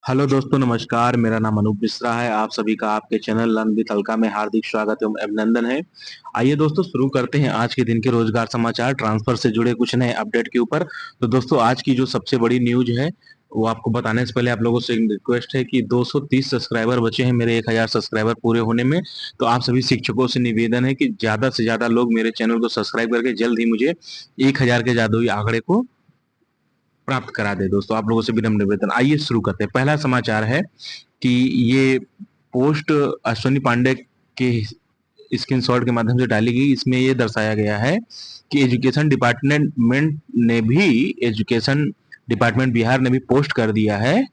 Hello दोस्तों, नमस्कार। मेरा नाम अनूप मिश्रा है। आप सभी का आपके चैनल लर्न विद अलका में हार्दिक स्वागत एवं अभिनंदन है। आइए दोस्तों, शुरू करते हैं आज के दिन के रोजगार समाचार ट्रांसफर से जुड़े कुछ नए अपडेट के ऊपर। तो दोस्तों, आज की जो सबसे बड़ी न्यूज है वो आपको बताने से पहले आप लोगों से एक रिक्वेस्ट है कि 230 सब्सक्राइबर बचे हैं मेरे 1000 सब्सक्राइबर पूरे होने में। तो आप सभी शिक्षकों से निवेदन है कि ज्यादा से ज्यादा लोग मेरे चैनल को सब्सक्राइब करके जल्द ही मुझे 1000 के जादुई आंकड़े को प्राप्त करा दे। दोस्तों, आप लोगों से विनम्र निवेदन। आइए शुरू करते हैं। पहला समाचार है कि ये पोस्ट अश्विनी पांडे के स्क्रीनशॉट के माध्यम से डाली गई। इसमें ये दर्शाया गया है कि एजुकेशन डिपार्टमेंट बिहार ने भी पोस्ट कर दिया है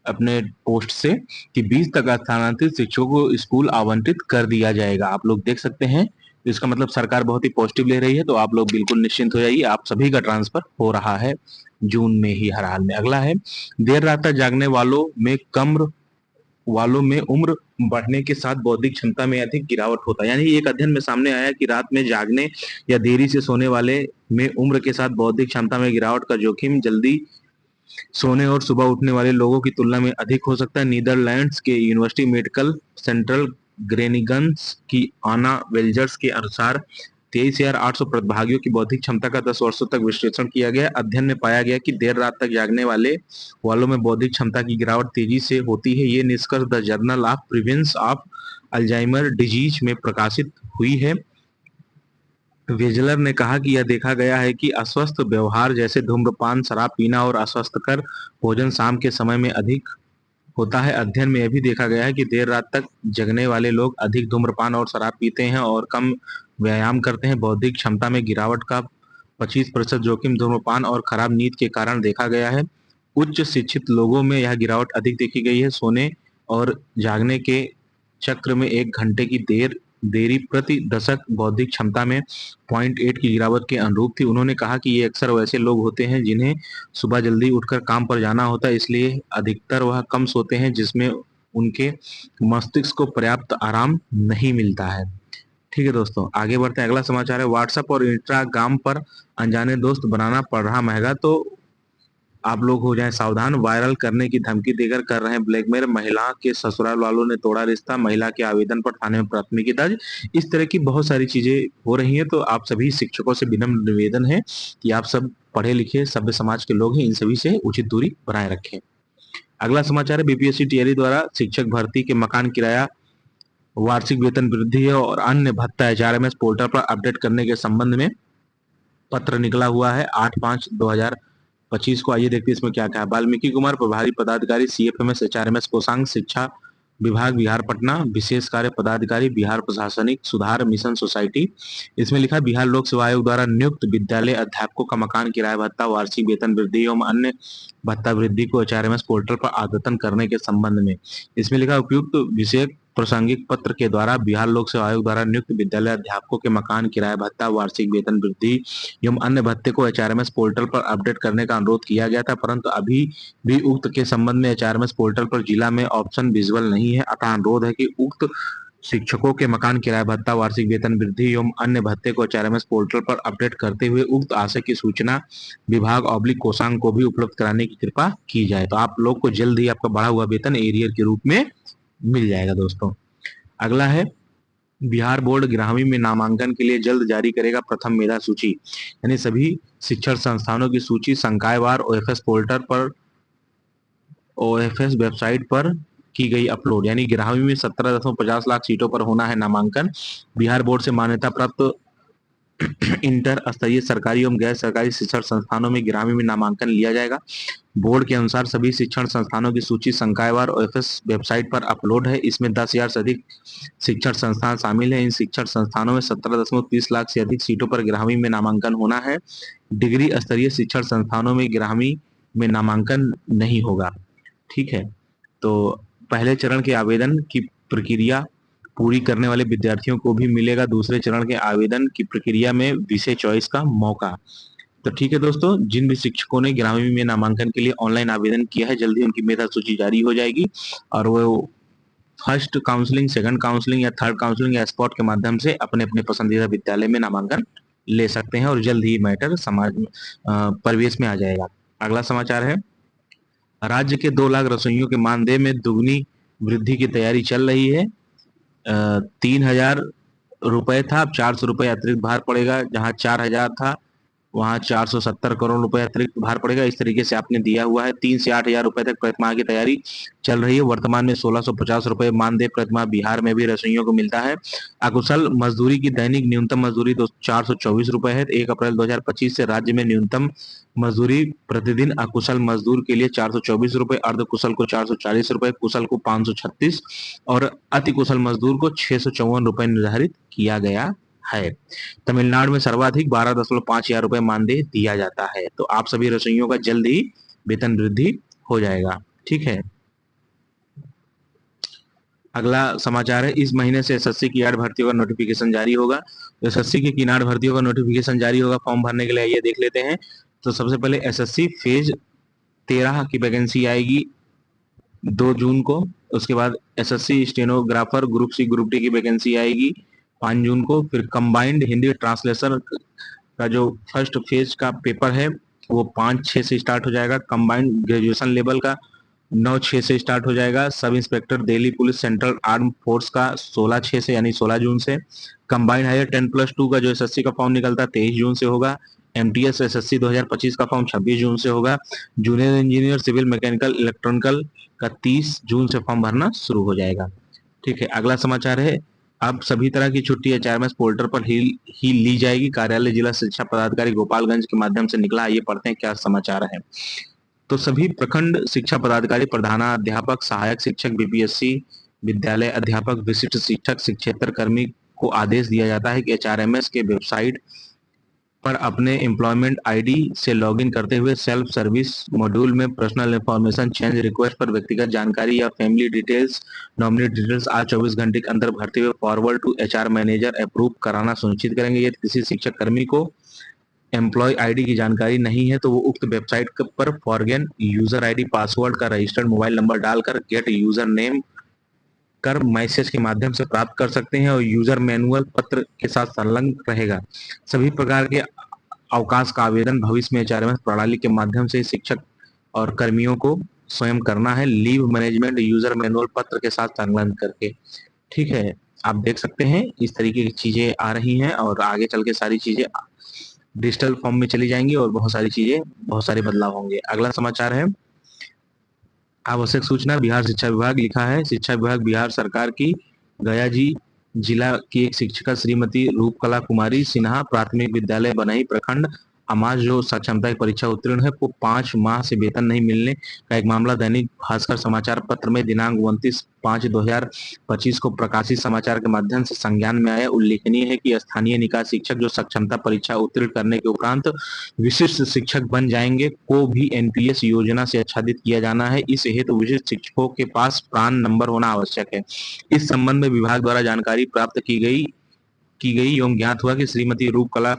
अपने पोस्ट से कि 20 तक स्थानांतरित शिक्षकों को स्कूल आवंटित कर दिया जाएगा। आप लोग देख सकते हैं, तो इसका मतलब सरकार बहुत ही पॉजिटिव ले रही है। तो आप लोग बिल्कुल निश्चिंत हो जाइए, आप सभी का ट्रांसफर हो रहा है जून में ही हर हाल में। अगला है, देर रात तक जागने वालों में उम्र बढ़ने के साथ बौद्धिक क्षमता में अधिक गिरावट होता है। यानी एक अध्ययन में सामने आया कि रात में जागने या देरी से सोने वाले में उम्र के साथ बौद्धिक क्षमता में गिरावट का जोखिम जल्दी सोने और सुबह उठने वाले लोगों की तुलना में अधिक हो सकता है। नीदरलैंड्स के यूनिवर्सिटी मेडिकल सेंट्रल ग्रेनिगन्स की आना वेल्जर्स के अनुसार 23,800 प्रतिभागियों की बौद्धिक क्षमता का 10 वर्षों तक विश्लेषण किया गया। अध्ययन में पाया गया कि देर रात तक जागने वालों में बौद्धिक क्षमता की गिरावट तेजी से होती है। ये निष्कर्ष the journal of prevention of Alzheimer disease में प्रकाशित हुई है। वेजलर ने कहा कि यह देखा गया है कि अस्वस्थ व्यवहार जैसे धूम्रपान, शराब पीना और अस्वस्थकर भोजन शाम के समय में अधिक होता है। अध्ययन में यह भी देखा गया है कि देर रात तक जगने वाले लोग अधिक धूम्रपान और शराब पीते हैं और कम व्यायाम करते हैं। बौद्धिक क्षमता में गिरावट का 25% जोखिम धूम्रपान और खराब नींद के कारण देखा गया है। उच्च शिक्षित लोगों में यह गिरावट अधिक देखी गई है। सोने और जागने के चक्र में 1 घंटे की देरी प्रति दशक बौद्धिक क्षमता में 0.8 की गिरावट के अनुरूप थी। उन्होंने कहा कि ये अक्सर वैसे लोग होते हैं जिन्हें सुबह जल्दी उठकर काम पर जाना होता है, इसलिए अधिकतर वह कम सोते हैं, जिसमें उनके मस्तिष्क को पर्याप्त आराम नहीं मिलता है। ठीक है दोस्तों, आगे बढ़ते हैं। अगला समाचार है, व्हाट्सएप और इंस्टाग्राम पर अनजाने दोस्त बनाना पड़ रहा महंगा। तो आप लोग हो जाएं सावधान। वायरल करने की धमकी देकर कर रहे हैं ब्लैकमेल। महिला के ससुराल वालों ने तोड़ा रिश्ता, महिला के आवेदन पर थाने में प्राथमिकी दर्ज। इस तरह की बहुत सारी चीजें हो रही हैं। तो आप सभी शिक्षकों से विनम्र निवेदन है कि आप सब पढ़े लिखे सभ्य समाज के लोग हैं, इन सभी से उचित दूरी बनाए रखें। अगला समाचार है, बीपीएससी टीआरई द्वारा शिक्षक भर्ती के मकान किराया, वार्षिक वेतन वृद्धि और अन्य भत्ता एचआरएमएस पोर्टल पर अपडेट करने के संबंध में पत्र निकला हुआ है 8/5/2025 को। आइए देखते हैं इसमें क्या क्या है। वाल्मीकि कुमार, प्रभारी पदाधिकारी सीएफएमएस एचआरएमएस कोषांग, शिक्षा विभाग बिहार पटना, विशेष कार्य पदाधिकारी बिहार प्रशासनिक सुधार मिशन सोसाइटी। इसमें लिखा, बिहार लोक सेवा आयोग द्वारा नियुक्त विद्यालय अध्यापकों का मकान किराया भत्ता, वार्षिक वेतन वृद्धि एवं अन्य भत्ता वृद्धि को एचआरएमएस पोर्टल पर अद्यतन करने के संबंध में। इसमें लिखा, उपयुक्त विषय प्रासंगिक पत्र के द्वारा बिहार लोक सेवा आयोग द्वारा नियुक्त विद्यालय अध्यापकों के मकान किराया भत्ता, वार्षिक वेतन वृद्धि एवं अन्य भत्ते को एचआरएमएस पोर्टल पर अपडेट करने का अनुरोध किया गया था, परंतु अभी भी उक्त के संबंध में एचआरएमएस पोर्टल पर जिला में ऑप्शन विजुअल नहीं है। अतः अनुरोध है कि उक्त शिक्षकों के मकान किराया भत्ता, वार्षिक वेतन वृद्धि एवं अन्य भत्ते को एचआरएमएस पोर्टल पर अपडेट करते हुए उक्त आशय की सूचना विभाग ऑब्लिक कोषांग को भी उपलब्ध कराने की कृपा की जाए। तो आप लोग को जल्द ही आपका बढ़ा हुआ वेतन एरियर के रूप में मिल जाएगा दोस्तों। अगला है, बिहार बोर्ड 11वीं में नामांकन के लिए जल्द जारी करेगा प्रथम मेधा सूची। यानी सभी शिक्षण संस्थानों की सूची संकायवार ओएफएस पोर्टल पर, ओएफएस वेबसाइट पर की गई अपलोड। यानी 11वीं में 17.50 लाख सीटों पर होना है नामांकन। बिहार बोर्ड से मान्यता प्राप्त इंटर स्तरीय सरकारी एवं गैर सरकारी शिक्षण संस्थानों में 11वीं में नामांकन लिया जाएगा। बोर्ड के अनुसार सभी शिक्षण संस्थानों की सूची संकायवार ओएफएस वेबसाइट पर अपलोड है। इसमें 10,000 से अधिक शिक्षण संस्थान शामिल है। इन शिक्षण संस्थानों में 17.30 लाख से अधिक सीटों पर 11वीं में नामांकन होना है। डिग्री स्तरीय शिक्षण संस्थानों में 11वीं में नामांकन नहीं होगा। ठीक है, तो पहले चरण के आवेदन की प्रक्रिया पूरी करने वाले विद्यार्थियों को भी मिलेगा दूसरे चरण के आवेदन की प्रक्रिया में विषय चॉइस का मौका। तो ठीक है दोस्तों, जिन भी शिक्षकों ने 11वीं में नामांकन के लिए ऑनलाइन आवेदन किया है, जल्दी उनकी मेधा सूची जारी हो जाएगी और वो फर्स्ट काउंसलिंग, सेकंड काउंसलिंग या थर्ड काउंसलिंग या स्पॉट के माध्यम से अपने अपने पसंदीदा विद्यालय में नामांकन ले सकते हैं और जल्द ही मैटर समाज परिवेश में आ जाएगा। अगला समाचार है, राज्य के 2 लाख रसोइयों के मानदेय में दुगनी वृद्धि की तैयारी चल रही है। 3,000 रुपए था, अब 400 रुपए अतिरिक्त भार पड़ेगा। जहां 4,000 था वहां 470 करोड़ रुपए अतिरिक्त भार पड़ेगा। इस तरीके से आपने दिया हुआ है। 3 से 8 हजार रुपए तक प्रतिमाह की तैयारी चल रही है। वर्तमान में 1650 रुपए मानदेय प्रतिमाह बिहार में भी रसोइयों को मिलता है। अकुशल मजदूरी की दैनिक न्यूनतम मजदूरी 424 रुपए है। 1 अप्रैल 2025 से राज्य में न्यूनतम मजदूरी प्रतिदिन अकुशल मजदूर के लिए 424 रुपए, अर्धकुशल को 440 रुपए, कुशल को 536 और अति कुशल मजदूर को 654 रुपए निर्धारित किया गया है। तमिलनाडु में सर्वाधिक 12.5 हजार रुपए मानदेय दिया जाता है। तो आप सभी रसोइयों का जल्द ही वेतन वृद्धि हो जाएगा। ठीक है। अगला समाचार है, इस महीने से एसएससी की आठ भर्तियों का नोटिफिकेशन जारी होगा। एसएससी की किन 8 भर्तियों का नोटिफिकेशन जारी होगा फॉर्म भरने के लिए, ये देख लेते हैं। तो सबसे पहले एसएससी फेज 13 की वैकेंसी आएगी 2 जून को। उसके बाद SSC stenographer group C group D की वैकेंसी आएगी 5 जून को। फिर कंबाइंड हिंदी ट्रांसलेशन का जो फर्स्ट फेज का पेपर है वो 5-6 से स्टार्ट हो जाएगा। कंबाइंड ग्रेजुएशन लेवल का 9-6 से स्टार्ट हो जाएगा। Sub inspector Delhi police central arm force का 16-6 से यानी 16 जून से। कंबाइंड हायर 10+2 का जो एसएससी का फॉर्म निकलता है 23 जून से होगा। एमटीएस एसएससी 2025 का फॉर्म 26 जून से होगा। Junior engineer civil mechanical electronical का 30 जून से फॉर्म भरना शुरू हो जाएगा। ठीक है। अगला समाचार है, अब सभी तरह की छुट्टी एचआरएमएस पोर्टल पर ही ली जाएगी। कार्यालय जिला शिक्षा पदाधिकारी गोपालगंज के माध्यम से निकला। ये पढ़ते हैं क्या समाचार है। तो सभी प्रखंड शिक्षा पदाधिकारी, प्रधानाध्यापक, सहायक शिक्षक, बीपीएससी विद्यालय अध्यापक, विशिष्ट शिक्षक, शिक्षेत्र कर्मी को आदेश दिया जाता है कि एचआरएमएस के वेबसाइट पर अपने एम्प्लॉयमेंट आईडी से लॉगिन करते हुए सेल्फ सर्विस मॉड्यूल में पर्सनल इंफॉर्मेशन चेंज रिक्वेस्ट पर व्यक्तिगत जानकारी या फैमिली डिटेल्स, नॉमिनी डिटेल्स आज 24 घंटे के अंदर भरते हुए forward to HR manager approve कराना सुनिश्चित करेंगे। यदि किसी शिक्षक कर्मी को एम्प्लॉय आईडी की जानकारी नहीं है तो वो उक्त वेबसाइट पर फॉरगेन यूजर आईडी, पासवर्ड का रजिस्टर्ड मोबाइल नंबर डालकर गेट यूजर नेम कर मैसेज के माध्यम से प्राप्त कर सकते हैं और यूजर मैनुअल पत्र के साथ संलग्न रहेगा। सभी प्रकार के अवकाश का आवेदन भविष्य में एचआरएमएस प्रणाली के माध्यम से शिक्षक और कर्मियों को स्वयं करना है, लीव मैनेजमेंट यूजर मैनुअल पत्र के साथ संलग्न करके। ठीक है। आप देख सकते हैं इस तरीके की चीजें आ रही हैं और आगे चल के सारी चीजें डिजिटल फॉर्म में चली जाएंगी और बहुत सारी चीजें, बहुत सारे बदलाव होंगे। अगला समाचार है, आवश्यक सूचना, बिहार शिक्षा विभाग लिखा है। शिक्षा विभाग बिहार सरकार की गया जी जिला की एक शिक्षिका श्रीमती रूपकला कुमारी सिन्हा प्राथमिक विद्यालय बनई प्रखंड अमाज जो सक्षमता की परीक्षा उत्तीर्ण है को 5 माह से वेतन नहीं मिलने का एक मामला दैनिक भास्कर समाचार पत्र में दिनांक 29/5/2025 को प्रकाशित समाचार के माध्यम से संज्ञान में आया। उल्लेखनीय है कि स्थानीय निकाय शिक्षक जो सक्षमता परीक्षा उत्तीर्ण करने के उपरांत विशिष्ट शिक्षक बन जाएंगे को भी एनपीएस योजना से आच्छादित किया जाना है। इस हेतु विशिष्ट शिक्षकों के पास प्रान नंबर होना आवश्यक है। इस संबंध में विभाग द्वारा जानकारी प्राप्त की गई एवं ज्ञात हुआ कि श्रीमती रूपकला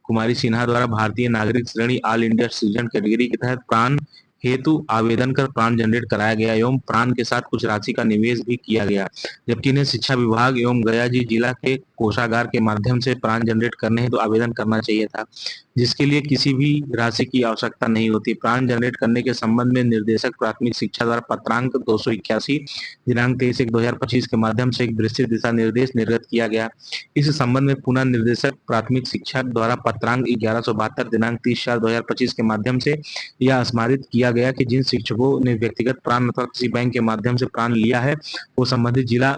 कुमारी सिन्हा द्वारा भारतीय नागरिक श्रेणी ऑल इंडिया सिटीजन कैटेगरी के तहत प्राण हेतु आवेदन कर प्राण जनरेट कराया गया एवं प्राण के साथ कुछ राशि का निवेश भी किया गया, जबकि इन्हें शिक्षा विभाग एवं गया जी जिला के कोषागार के माध्यम से प्राण जनरेट करने हेतु आवेदन करना चाहिए था, जिसके लिए किसी भी राशि की आवश्यकता नहीं होती। प्राण जनरेट करने के संबंध में निर्देशक प्राथमिक शिक्षा द्वारा पत्रांक 281 दिनांक 23/1/2025 के माध्यम से एक विस्तृत दिशा निर्देश निर्गत किया गया। इस संबंध में पुनः निर्देशक प्राथमिक शिक्षा द्वारा पत्रांक 1172 दिनांक 30/4/2025 के माध्यम से यह स्मारित किया गया कि जिन शिक्षकों ने व्यक्तिगत प्राण अथवा किसी बैंक के माध्यम से प्राण लिया है वो संबंधित जिला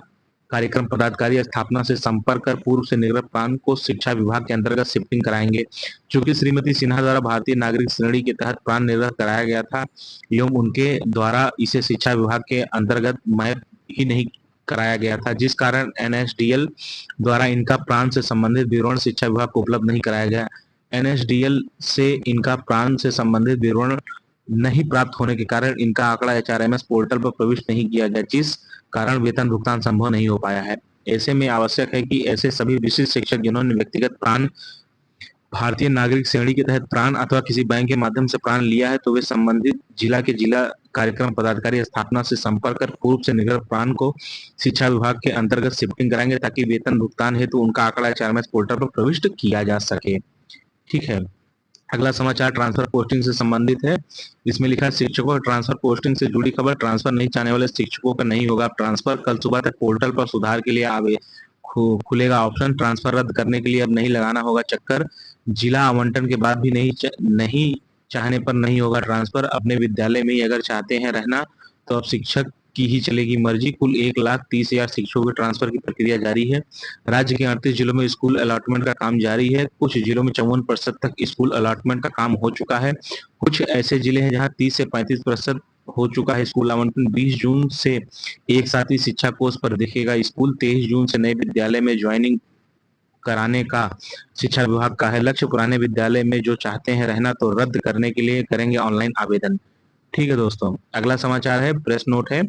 कार्यक्रम पदाधिकारी स्थापना से संपर्क कर पूर्व से निर्गत प्राण को शिक्षा विभाग के अंतर्गत शिफ्टिंग कराएंगे। चूंकि श्रीमती सिन्हा द्वारा भारतीय नागरिक श्रेणी के तहत प्राण निर्गत कराया गया था एवं उनके द्वारा इसे शिक्षा विभाग के अंतर्गत मैप ही नहीं कराया गया था, जिस कारण एनएसडीएल द्वारा इनका प्राण से संबंधित विवरण शिक्षा विभाग को उपलब्ध नहीं कराया गया। एनएसडीएल से इनका प्राण से संबंधित विवरण नहीं प्राप्त होने के कारण इनका आंकड़ा एचआरएमएस पोर्टल पर प्रविष्ट नहीं किया गया, जिस कारण वेतन भुगतान संभव नहीं हो पाया है। ऐसे में आवश्यक है कि ऐसे सभी विशिष्ट शिक्षक जिन्होंने व्यक्तिगत प्राण भारतीय नागरिक श्रेणी के तहत प्राण अथवा किसी बैंक के माध्यम से प्राण लिया है तो वे संबंधित जिला के जिला कार्यक्रम पदाधिकारी स्थापना से संपर्क कर पूर्व से निर्गत प्राण को शिक्षा विभाग के अंतर्गत शिफ्टिंग कराएंगे ताकि वेतन भुगतान हेतु उनका आंकड़ा एचआरएमएस पोर्टल पर प्रविष्ट किया जा सके। ठीक है। अगला समाचार ट्रांसफर पोस्टिंग से संबंधित है। इसमें लिखा है शिक्षकों ट्रांसफर पोस्टिंग से जुड़ी खबर। ट्रांसफर नहीं चाहने वाले शिक्षकों का नहीं होगा ट्रांसफर। कल सुबह तक पोर्टल पर सुधार के लिए खुलेगा ऑप्शन। ट्रांसफर रद्द करने के लिए अब नहीं लगाना होगा चक्कर। जिला आवंटन के बाद भी नहीं चाहने पर नहीं होगा ट्रांसफर। अपने विद्यालय में ही अगर चाहते हैं रहना तो अब शिक्षक की ही चलेगी मर्जी। कुल 1,30,000 शिक्षकों के ट्रांसफर की प्रक्रिया जारी है। राज्य के 38 जिलों में स्कूल अलॉटमेंट का काम जारी है। कुछ जिलों में 54% तक स्कूल अलॉटमेंट का काम हो चुका है। कुछ ऐसे जिले हैं जहां 30 से 35% हो चुका है स्कूल आवंटन। 20 जून से एक साथ ही शिक्षा कोष पर दिखेगा स्कूल। 23 जून से नए विद्यालय में ज्वाइनिंग कराने का शिक्षा विभाग का है लक्ष्य। पुराने विद्यालय में जो चाहते हैं रहना तो रद्द करने के लिए करेंगे ऑनलाइन आवेदन। ठीक है दोस्तों, अगला समाचार है, प्रेस नोट है।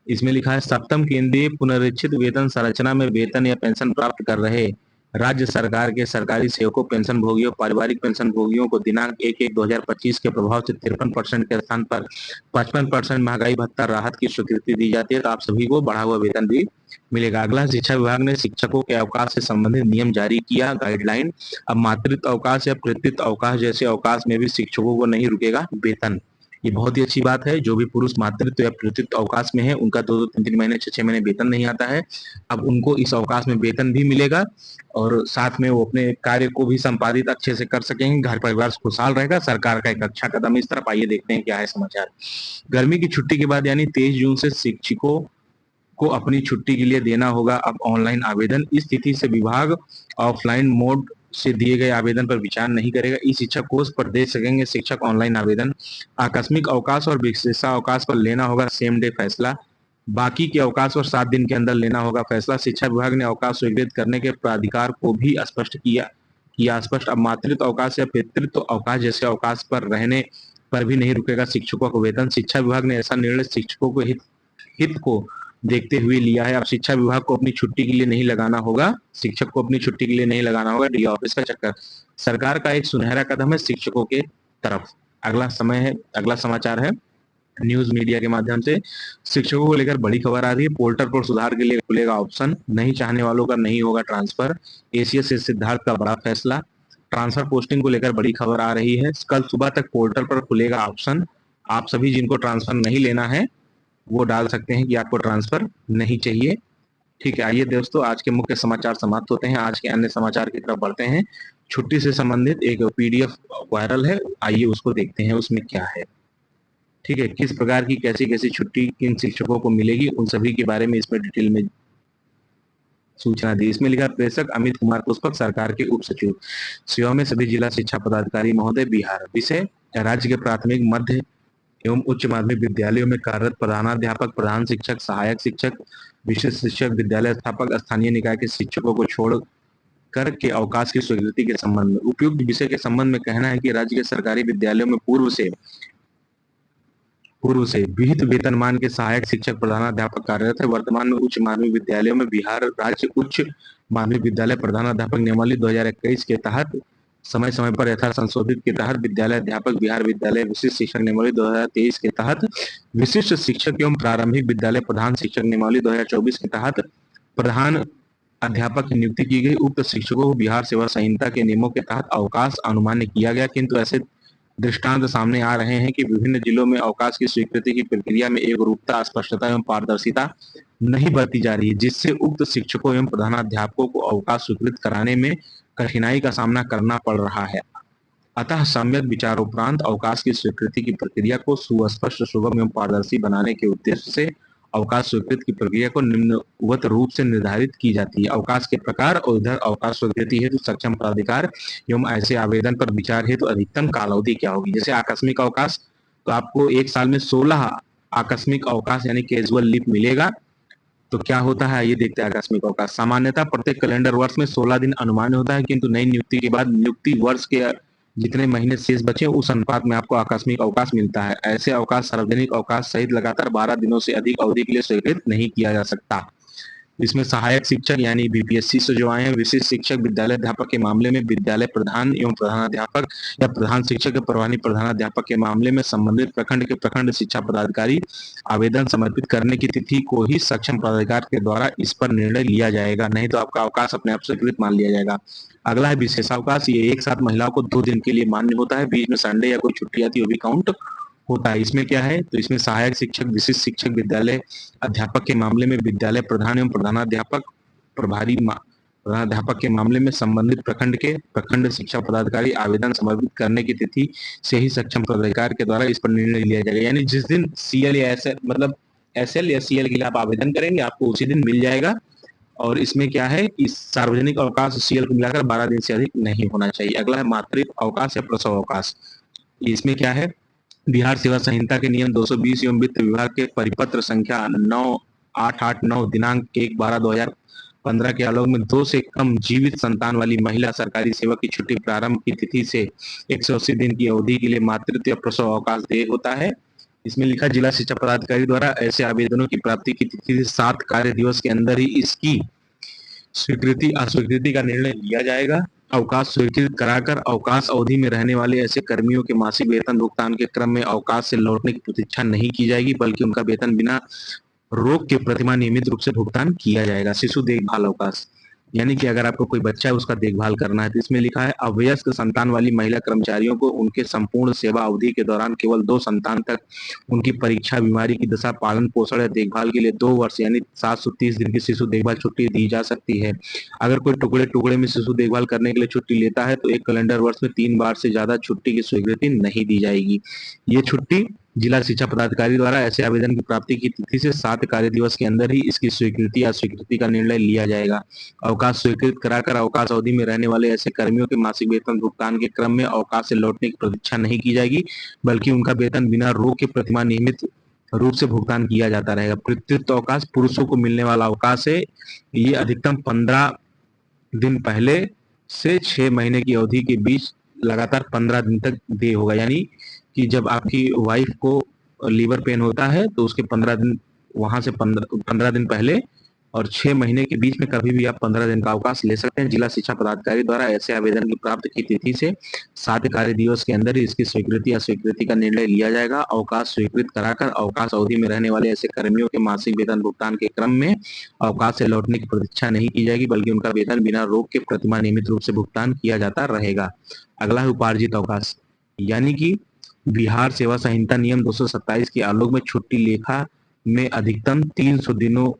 इसमें लिखा है सप्तम केंद्रीय पुनरीक्षित वेतन संरचना में वेतन या पेंशन प्राप्त कर रहे राज्य सरकार के सरकारी सेवकों, पेंशन भोगियों, पारिवारिक पेंशन भोगियों को दिनांक 1/1/2025 के प्रभाव से 53% के स्थान पर 55% महंगाई भत्ता राहत की स्वीकृति दी जाती है। तो आप सभी को बढ़ा हुआ वेतन भी मिलेगा। अगला, शिक्षा विभाग ने शिक्षकों के अवकाश से संबंधित नियम जारी किया, गाइडलाइन। अब मातृत्व अवकाश या पितृत्व अवकाश जैसे अवकाश में भी शिक्षकों को नहीं रुकेगा वेतन। ये बहुत ही अच्छी बात है। जो भी पुरुष मातृत्व या पितृत्व अवकाश में है उनका 2-2, 3-3 महीने, 6-6 महीने वेतन नहीं आता है। अब उनको इस अवकाश में वेतन भी मिलेगा और साथ में वो अपने कार्य को भी संपादित अच्छे से कर सकेंगे। घर परिवार खुशहाल रहेगा। सरकार का एक अच्छा कदम इस तरफ। आइए देखते हैं क्या है समाचार। गर्मी की छुट्टी के बाद यानी 23 जून से शिक्षकों को अपनी छुट्टी के लिए देना होगा अब ऑनलाइन आवेदन। इस तिथि से विभाग ऑफलाइन मोड से दिए गए आवेदन पर विचार नहीं करेगा। ई शिक्षा कोष पर दे सकेंगे शिक्षक ऑनलाइन आवेदन। आकस्मिक अवकाश और विशेषावकाश पर लेना होगा सेम डे फैसला। बाकी के अवकाश और 7 दिन के अंदर लेना होगा फैसला। शिक्षा विभाग ने अवकाश स्वीकृत करने के प्राधिकार को भी स्पष्ट किया स्पष्ट। अब मातृत्व अवकाश या पितृत्व अवकाश जैसे अवकाश पर रहने पर भी नहीं रुकेगा शिक्षकों को वेतन। शिक्षा विभाग ने ऐसा निर्णय शिक्षकों को हित को देखते हुए लिया है। अब शिक्षा विभाग को अपनी छुट्टी के लिए नहीं लगाना होगा, शिक्षक को अपनी छुट्टी के लिए नहीं लगाना होगा डी ऑफिस का चक्कर। सरकार का एक सुनहरा कदम है शिक्षकों के तरफ। अगला समाचार है न्यूज मीडिया के माध्यम से। शिक्षकों को लेकर बड़ी खबर आ रही है। पोर्टल पर सुधार के लिए खुलेगा ऑप्शन। नहीं चाहने वालों का नहीं होगा ट्रांसफर। एसीएस से सिद्धार्थ का बड़ा फैसला। ट्रांसफर पोस्टिंग को लेकर बड़ी खबर आ रही है। कल सुबह तक पोर्टल पर खुलेगा ऑप्शन। आप सभी जिनको ट्रांसफर नहीं लेना है वो डाल सकते हैं कि आपको ट्रांसफर नहीं चाहिए। ठीक है, आइए दोस्तों, आज के मुख्य समाचार समाप्त होते हैं। आज के अन्य समाचार की तरफ बढ़ते हैं। छुट्टी से संबंधित एक पीडीएफ वायरल है, आइए उसको देखते हैं उसमें क्या है। ठीक है, किस प्रकार की कैसी कैसी छुट्टी किन शिक्षकों को मिलेगी उन सभी के बारे में इसमें डिटेल में सूचना दी। इसमें लिखा प्रेषक अमित कुमार पुष्पक, सरकार के उप सचिव, सेवा में सभी जिला शिक्षा पदाधिकारी महोदय, बिहार। विषय, राज्य के प्राथमिक, मध्य एवं उच्च माध्यमिक विद्यालयों में कार्यरत प्रधानाध्यापक, प्रधान शिक्षक, सहायक शिक्षक, विशिष्ट शिक्षक, विद्यालय स्थापक, स्थानीय निकाय के शिक्षकों को छोड़ कर के अवकाश की स्वीकृति के संबंध में उपयुक्त विषय के संबंध में कहना है कि राज्य के सरकारी विद्यालयों में पूर्व से विहित वेतनमान के सहायक शिक्षक, प्रधानाध्यापक कार्यरत है। वर्तमान में उच्च माध्यमिक विद्यालयों में बिहार राज्य उच्च माध्यमिक विद्यालय प्रधानाध्यापक नियमावली 2021 के तहत समय समय पर यथा संशोधित के तहत विद्यालय अध्यापक, बिहार विद्यालय विशिष्ट शिक्षक नियमावली 2023 के तहत विशिष्ट शिक्षक एवं प्रारंभिक विद्यालय प्रधान शिक्षक नियमावली 2024 के तहत प्रधान अध्यापक की नियुक्ति की गई। उक्त शिक्षकों को बिहार सेवा संहिता के नियमों के तहत अवकाश अनुमान्य किया गया, किंतु ऐसे दृष्टांत सामने आ रहे हैं कि विभिन्न जिलों में अवकाश की स्वीकृति की प्रक्रिया में एक रूपता, स्पष्टता एवं पारदर्शिता नहीं बरती जा रही है, जिससे उक्त शिक्षकों एवं प्रधानाध्यापकों को अवकाश स्वीकृत कराने में कठिनाई का सामना करना पड़ रहा है। अतः सम्यक विचारोपरांत अवकाश की स्वीकृति की प्रक्रिया को सुस्पष्ट, सुगम एवं पारदर्शी बनाने के उद्देश्य से अवकाश स्वीकृति की प्रक्रिया को निम्नवत रूप से निर्धारित की जाती है। अवकाश के प्रकार और इधर अवकाश स्वीकृति हेतु सक्षम प्राधिकार एवं ऐसे आवेदन पर विचार हेतु अधिकतम कालावधि क्या होगी। जैसे आकस्मिक अवकाश, तो आपको एक साल में 16 आकस्मिक अवकाश यानी कैजुअल लीव मिलेगा। तो क्या होता है ये देखते हैं। आकस्मिक अवकाश सामान्यतः प्रत्येक कैलेंडर वर्ष में 16 दिन अनुमान्य होता है, किंतु नई नियुक्ति के बाद नियुक्ति वर्ष के जितने महीने शेष बचे उस अनुपात में आपको आकस्मिक अवकाश मिलता है। ऐसे अवकाश सार्वजनिक अवकाश सहित लगातार 12 दिनों से अधिक अवधि के लिए स्वीकृत नहीं किया जा सकता। इसमें सहायक शिक्षक यानी बीपीएससी से जो आए हैं, विशिष्ट शिक्षक, विद्यालय अध्यापक के मामले में विद्यालय प्रधान एवं प्रधानाध्यापक या प्रधान शिक्षक या प्रभारी प्रधानाध्यापक के मामले में संबंधित प्रखंड के प्रखंड शिक्षा पदाधिकारी आवेदन समर्पित करने की तिथि को ही सक्षम पदाधिकारी के द्वारा इस पर निर्णय लिया जाएगा, नहीं तो आपका अवकाश अपने आप स्वीकृत मान लिया जाएगा। अगला है विशेषावकाश। ये एक साथ महिलाओं को 2 दिन के लिए मान्य होता है, बीच में संडे या कोई छुट्टी आती है वो भी काउंट होता है। इसमें क्या है, तो इसमें सहायक शिक्षक, विशिष्ट शिक्षक, विद्यालय अध्यापक के मामले में विद्यालय प्रधान एवं प्रधानाध्यापक, प्रभारी प्रधानाध्यापक के मामले में संबंधित प्रखंड के प्रखंड शिक्षा पदाधिकारी आवेदन समर्पित करने की तिथि से ही सक्षम पदाधिकारी के द्वारा इस पर निर्णय लिया जाएगा। यानी जिस दिन सीएल या एसएल मतलब एसएल या सीएल के लिए आप आवेदन करेंगे आपको उसी दिन मिल जाएगा। और इसमें क्या है, इस सार्वजनिक अवकाश सीएल को मिलाकर 12 दिन से अधिक नहीं होना चाहिए। अगला है मातृत्व अवकाश या प्रसव अवकाश। इसमें क्या है, बिहार सेवा संहिता के नियम 220 एवं वित्त विभाग के परिपत्र संख्या 9889 दिनांक 1/12/2015 के आलोक में 2 से कम जीवित संतान वाली महिला सरकारी सेवा की छुट्टी प्रारंभ की तिथि से 180 दिन की अवधि के लिए मातृत्व या प्रसव अवकाश देय होता है। इसमें लिखा जिला शिक्षा पदाधिकारी द्वारा ऐसे आवेदनों की प्राप्ति की तिथि से 7 कार्य दिवस के अंदर ही इसकी स्वीकृति अस्वीकृति का निर्णय लिया जाएगा। अवकाश स्वीकृत कराकर अवकाश अवधि में रहने वाले ऐसे कर्मियों के मासिक वेतन भुगतान के क्रम में अवकाश से लौटने की प्रतीक्षा नहीं की जाएगी, बल्कि उनका वेतन बिना रोक के प्रतिमाह नियमित रूप से भुगतान किया जाएगा। शिशु देखभाल अवकाश, यानी कि अगर आपको कोई बच्चा है उसका देखभाल करना है तो इसमें लिखा है अवयस्क संतान वाली महिला कर्मचारियों को उनके संपूर्ण सेवा अवधि के दौरान केवल 2 संतान तक उनकी परीक्षा, बीमारी की दशा, पालन पोषण या देखभाल के लिए 2 वर्ष यानी 730 दिन की शिशु देखभाल छुट्टी दी जा सकती है। अगर कोई टुकड़े टुकड़े में शिशु देखभाल करने के लिए छुट्टी लेता है तो एक कैलेंडर वर्ष में 3 बार से ज्यादा छुट्टी की स्वीकृति नहीं दी जाएगी। ये छुट्टी जिला शिक्षा पदाधिकारी द्वारा ऐसे आवेदन की प्राप्ति की तिथि से 7 कार्य दिवस के अंदर ही इसकी स्वीकृति या स्वीकृति का निर्णय लिया जाएगा। अवकाश स्वीकृत कराकर अवकाश अवधि में रहने वाले ऐसे कर्मियों के मासिक वेतन भुगतान के क्रम में अवकाश से लौटने की प्रतीक्षा नहीं की जाएगी, बल्कि उनका वेतन बिना रोक के प्रतिमाह नियमित रूप से भुगतान किया जाता रहेगा। पितृत्व अवकाश पुरुषों को मिलने वाला अवकाश है। ये अधिकतम 15 दिन पहले से 6 महीने की अवधि के बीच लगातार 15 दिन तक दे होगा। यानी कि जब आपकी वाइफ को लीवर पेन होता है तो उसके 15 दिन वहां से 15 दिन पहले और 6 महीने के बीच में कभी भी आप 15 दिन का अवकाश ले सकते हैं। जिला शिक्षा पदाधिकारी द्वारा ऐसे आवेदन की प्राप्त की तिथि से 7 कार्य दिवस के अंदर ही इसकी स्वीकृति या स्वीकृति का निर्णय लिया जाएगा। अवकाश स्वीकृत कराकर अवकाश अवधि में रहने वाले ऐसे कर्मियों के मासिक वेतन भुगतान के क्रम में अवकाश से लौटने की प्रतीक्षा नहीं की जाएगी, बल्कि उनका वेतन बिना रोक के प्रतिमाह नियमित रूप से भुगतान किया जाता रहेगा। अगला है उपार्जित अवकाश, यानी कि बिहार सेवा संहिता नियम 227 के आलोक में छुट्टी लेखा में अधिकतम 300 दिनों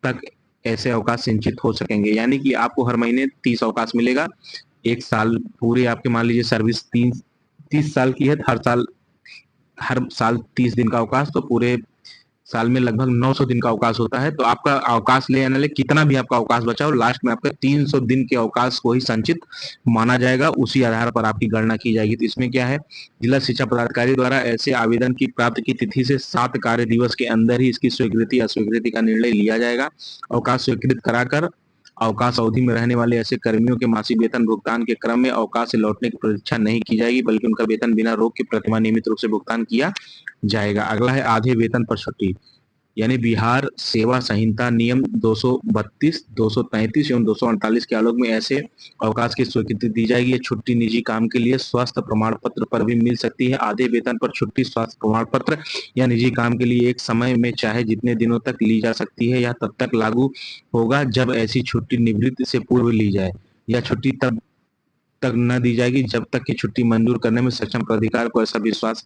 तक ऐसे अवकाश संचित हो सकेंगे। यानी कि आपको हर महीने 30 अवकाश मिलेगा। एक साल पूरे आपके मान लीजिए सर्विस 30 साल की है, हर साल 30 दिन का अवकाश, तो पूरे साल में लगभग 900 दिन का अवकाश होता है। तो आपका अवकाश ले आने कितना भी आपका अवकाश बचा हो, लास्ट में आपका 300 दिन के अवकाश को ही संचित माना जाएगा, उसी आधार पर आपकी गणना की जाएगी। तो इसमें क्या है, जिला शिक्षा पदाधिकारी द्वारा ऐसे आवेदन की प्राप्त की तिथि से 7 कार्य दिवस के अंदर ही इसकी स्वीकृति अस्वीकृति का निर्णय लिया जाएगा। अवकाश स्वीकृत कराकर अवकाश अवधि में रहने वाले ऐसे कर्मियों के मासिक वेतन भुगतान के क्रम में अवकाश से लौटने की प्रतीक्षा नहीं की जाएगी, बल्कि उनका वेतन बिना रोक के प्रतिमाह नियमित रूप से भुगतान किया जाएगा। अगला है आधे वेतन पर छुट्टी, यानी बिहार सेवा संहिता नियम 232, 233 एवं 248 के आलोक में ऐसे अवकाश की स्वीकृति दी जाएगी। ये छुट्टी निजी काम के लिए स्वास्थ्य प्रमाण पत्र पर भी मिल सकती है। आधे वेतन पर छुट्टी स्वास्थ्य प्रमाण पत्र या निजी काम के लिए एक समय में चाहे जितने दिनों तक ली जा सकती है। यह तब तक लागू होगा जब ऐसी छुट्टी निवृत्ति से पूर्व ली जाए। यह छुट्टी तब तक न दी जाएगी जब तक कि छुट्टी मंजूर करने में सक्षम प्राधिकार को ऐसा विश्वास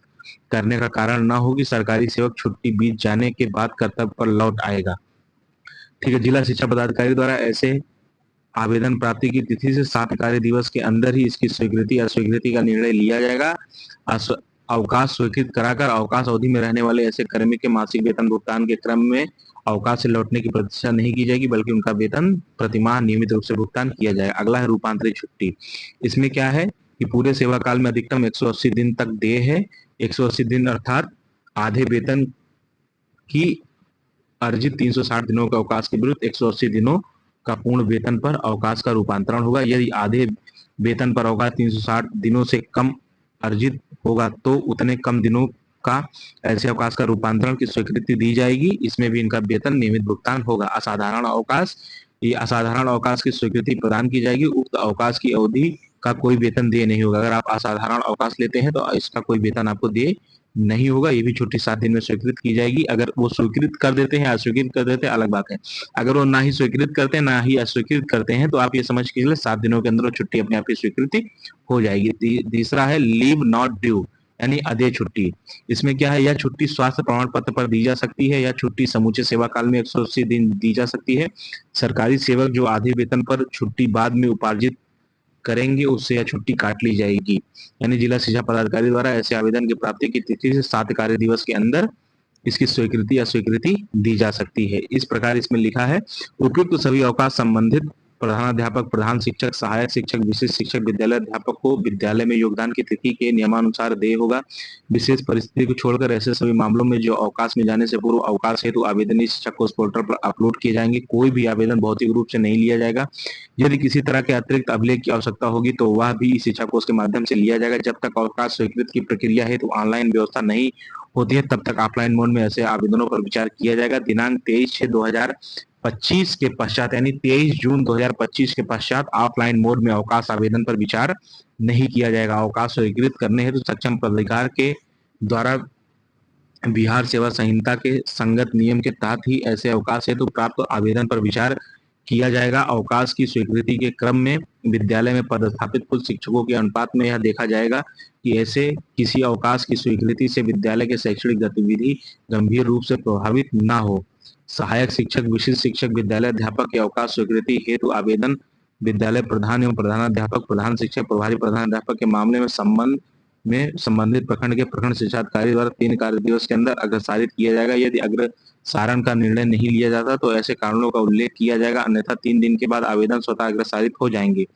करने का कारण न हो कि सरकारी सेवक छुट्टी बीत जाने के बाद कर्तव्य पर लौट आएगा। ठीक है, जिला शिक्षा पदाधिकारी द्वारा ऐसे आवेदन प्राप्ति की तिथि से 7 कार्य दिवस के अंदर ही इसकी स्वीकृति अस्वीकृति का निर्णय लिया जाएगा। अवकाश स्वीकृत कराकर अवकाश अवधि में रहने वाले ऐसे कर्मी के मासिक वेतन भुगतान के क्रम में अवकाश से लौटने की प्रतीक्षा नहीं की जाएगी, बल्कि उनका वेतन प्रतिमाह नियमित रूप से भुगतान किया जाएगा। अगला है रूपांतरित छुट्टी। इसमें क्या है कि पूरे सेवा काल में अधिकतम 180 दिन तक देय है। 180 दिन अर्थात आधे वेतन की अर्जित 360 दिनों के अवकाश के विरुद्ध 180 दिनों का पूर्ण वेतन पर अवकाश का रूपांतरण होगा। यदि आधे वेतन पर अवकाश 360 दिनों से कम अर्जित होगा तो उतने कम दिनों ऐसे अवकाश का रूपांतरण की स्वीकृति दी जाएगी। इसमें भी इनका वेतन नियमित भुगतान होगा। असाधारण अवकाश, ये असाधारण अवकाश की स्वीकृति प्रदान की जाएगी। उक्त अवकाश की अवधि का कोई वेतन देय नहीं होगा। अगर आप असाधारण अवकाश लेते हैं तो इसका कोई वेतन आपको देय नहीं होगा। ये भी छुट्टी 7 दिन में स्वीकृत की जाएगी। अगर वो स्वीकृत कर देते हैं, अस्वीकृत कर देते हैं, अलग बात है। अगर वो ना ही स्वीकृत करते हैं ना ही अस्वीकृत करते हैं तो आप ये समझ के चलिए 7 दिनों के अंदर वो छुट्टी अपने आप की स्वीकृति हो जाएगी। तीसरा है लीव नॉट ड्यू, यानी अदेय छुट्टी। इसमें क्या है, यह छुट्टी स्वास्थ्य प्रमाण पत्र पर दी जा सकती है। यह छुट्टी समूचे सेवा काल में 180 दिन दी जा सकती है। सरकारी सेवक जो आधे वेतन पर छुट्टी बाद में उपार्जित करेंगे उससे यह छुट्टी काट ली जाएगी। यानी जिला शिक्षा पदाधिकारी द्वारा ऐसे आवेदन की प्राप्ति की तिथि से 7 कार्य दिवस के अंदर इसकी स्वीकृति या स्वीकृति दी जा सकती है। इस प्रकार इसमें लिखा है, उपयुक्त सभी अवकाश संबंधित प्रधानाध्यापक, प्रधान शिक्षक, सहायक शिक्षक, विशिष्ट शिक्षक, विद्यालय अध्यापक को विद्यालय में योगदान की तिथि के नियमानुसार देय होगा। विशेष परिस्थिति को छोड़कर ऐसे सभी मामलों में जो अवकाश में जाने से पूर्व अवकाश हेतु आवेदन शिक्षक को उस पोर्टल पर अपलोड किए जाएंगे। कोई भी आवेदन भौतिक रूप से नहीं लिया जाएगा। यदि किसी तरह के अतिरिक्त अभिलेख की आवश्यकता होगी तो वह भी शिक्षा कोष के माध्यम से लिया जाएगा। जब तक अवकाश स्वीकृत की प्रक्रिया है तो ऑनलाइन व्यवस्था नहीं होती है, तब तक ऑफलाइन मोड में ऐसे आवेदनों पर विचार किया जाएगा। दिनांक 23/6/2025 के पश्चात, यानी 23 जून 2025 के पश्चात ऑफलाइन मोड में अवकाश आवेदन पर विचार नहीं किया जाएगा। अवकाश स्वीकृत करने हेतु सक्षम पदाधिकारी के द्वारा बिहार सेवा संहिता के संगत नियम के तहत ही ऐसे अवकाश हेतु प्राप्त आवेदन पर विचार किया जाएगा। अवकाश की स्वीकृति के क्रम में विद्यालय में पदस्थापित कुल शिक्षकों के अनुपात में यह देखा जाएगा कि ऐसे किसी अवकाश की स्वीकृति से विद्यालय के शैक्षणिक गतिविधि गंभीर रूप से प्रभावित न हो। सहायक शिक्षक, विशिष्ट शिक्षक, विद्यालय अध्यापक के अवकाश स्वीकृति हेतु आवेदन विद्यालय प्रधान एवं प्रधानाध्यापक, प्रधान शिक्षक, प्रभारी प्रधानाध्यापक के मामले में संबंधित प्रखंड के प्रखंड शिक्षा अधिकारी द्वारा 3 कार्य दिवस के अंदर अग्रसारित किया जाएगा। यदि अग्रसारण का निर्णय नहीं लिया जाता तो ऐसे कारणों का उल्लेख किया जाएगा, अन्यथा 3 दिन के बाद आवेदन स्वतः अग्रसारित हो जाएंगे।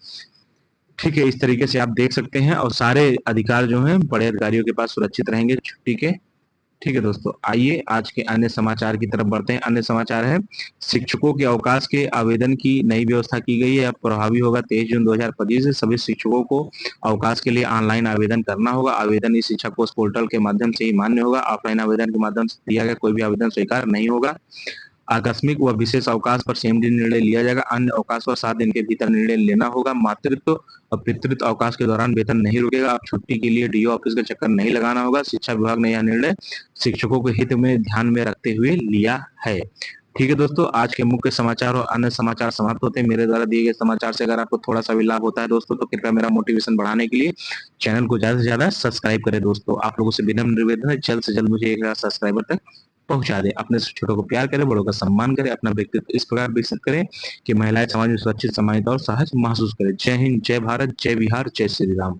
ठीक है, इस तरीके से आप देख सकते हैं और सारे अधिकार जो हैं बड़े अधिकारियों के पास सुरक्षित रहेंगे छुट्टी के। ठीक है दोस्तों, आइए आज के अन्य समाचार की तरफ बढ़ते हैं। अन्य समाचार है, शिक्षकों के अवकाश के आवेदन की नई व्यवस्था की गई है। अब प्रभावी होगा 23 जून 2025 से। सभी शिक्षकों को अवकाश के लिए ऑनलाइन आवेदन करना होगा। आवेदन इस शिक्षा कोष पोर्टल के माध्यम से ही मान्य होगा। ऑफलाइन आवेदन के माध्यम से दिया गया कोई भी आवेदन स्वीकार नहीं होगा। आकस्मिक व विशेष अवकाश पर सेम दिन निर्णय लिया जाएगा। अन्य अवकाश पर 7 दिन के भीतर निर्णय लेना होगा। मातृत्व और पितृत्व अवकाश के दौरान वेतन नहीं रुकेगा। अब छुट्टी के लिए डीओ ऑफिस का चक्कर नहीं लगाना होगा। शिक्षा विभाग ने यह निर्णय शिक्षकों के हित में ध्यान में रखते हुए लिया है। ठीक है दोस्तों, आज के मुख्य समाचार और अन्य समाचार समाप्त होते हैं। मेरे द्वारा दिए गए समाचार से अगर आपको थोड़ा सा भी लाभ होता है दोस्तों तो कृपया मेरा मोटिवेशन बढ़ाने के लिए चैनल को ज्यादा से ज्यादा सब्सक्राइब करें। दोस्तों आप लोगों से विनम्र निवेदन है, जल्द से जल्द मुझे 1,000 सब्सक्राइबर तक पहुंचा दे। अपने छोटों को प्यार करें, बड़ों का सम्मान करें, अपना व्यक्तित्व इस प्रकार विकसित करें कि महिलाएं समाज में सुरक्षित, सम्मानित और सहज महसूस करें। जय हिंद, जय भारत, जय बिहार, जय श्री राम।